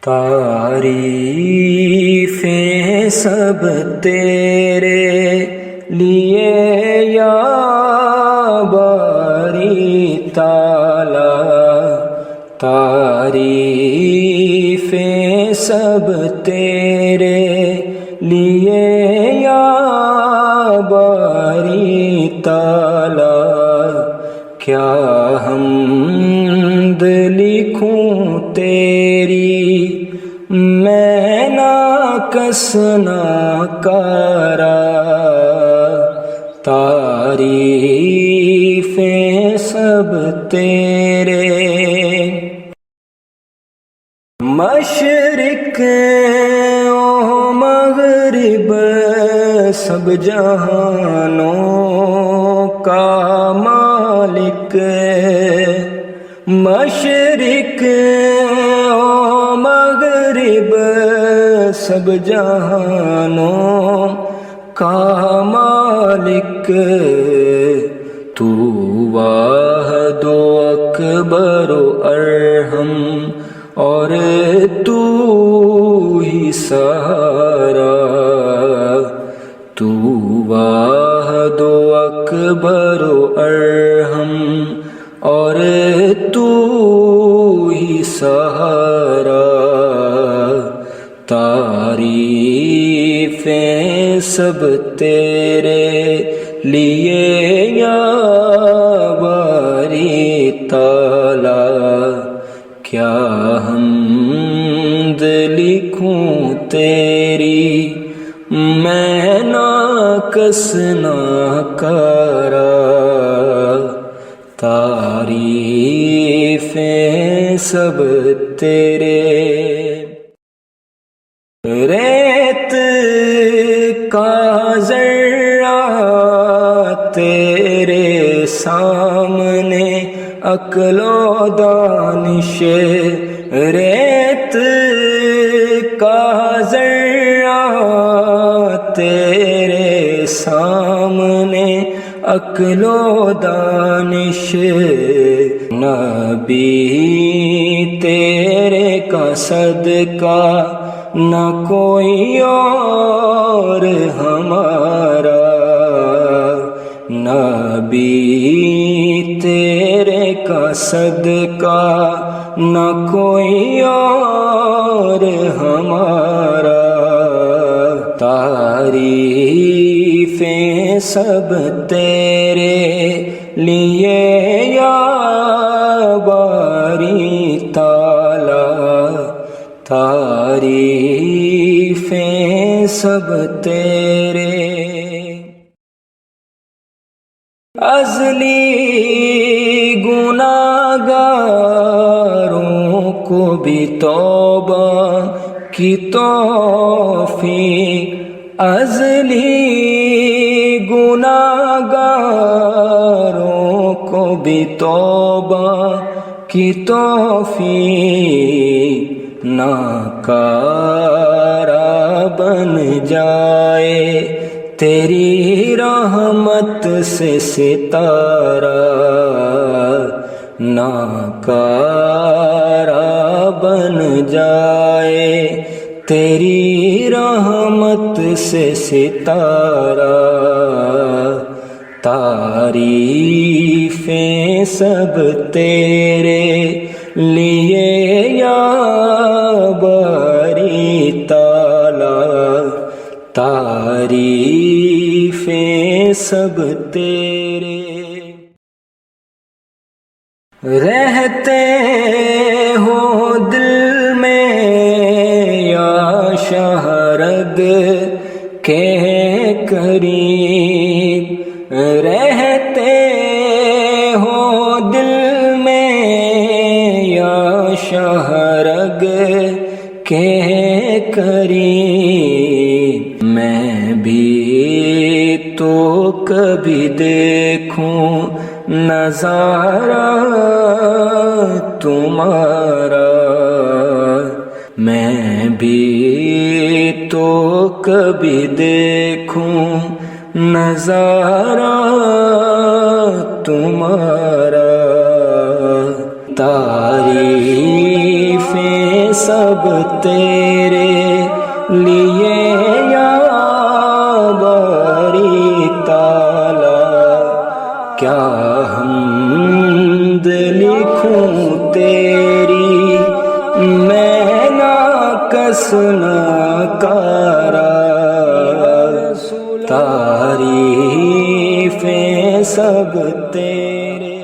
تعریفیں سب تیرے لیے یا باری تعالیٰ، تعریفیں سب تیرے لیے یا باری تعالیٰ، کیا حمد لکھوں تیری میں ناقص ناکارا، تعریفیں سب تیرے۔ مشرق و مغرب سب جہانوں کا مالک، مشرق و مغرب سب جہانوں کا مالک، تو واحد و اکبر و ارحم اور تو ہی سہارا، تو واحد و اکبر و ارحم اور تو ہی سہارا، تعریفیں سب تیرے لیے یا باری تعالیٰ، کیا حمد لکھوں تیری میں ناقص ناکارا، تعریفیں سب تیرے۔ ریت کا ذرہ تیرے سامنے عقل و دانش، ریت کا ذرہ تیرے سامنے عقل و دانش، نبی تیرے کا صدقہ نہ کوئی اور ہمارا، نبی تیرے کا صدقہ نہ کوئی اور ہمارا، تعریفیں سب تیرے لیے یا باری تعالیٰ، تعریفیں سب تیرے۔ ازلی گناہگاروں کو بھی توبہ کی توفیق، ازلی گناہگاروں کو بھی توبہ کی توفیق، ناکارہ بن جائے تیری رحمت سے ستارہ، ناکارہ بن جائے تیری رحمت سے ستارہ، تعریفیں سب تیرے لیے یا باری تعالیٰ، تعریفیں سب تیرے۔ رہتے ہو دل میں یا شہرگ کے قریب، رہتے ہو دل میں یا شہرگ کے قریب، میں بھی تو کبھی دیکھوں نظارہ تمہارا، میں بھی تو کبھی دیکھوں نظارہ تمہارا، تعریفیں سب تیرے لیے یا باری تعالیٰ، کیا حمد لکھوں تیری میں ناقص ناکارا، تعریفیں سب تیرے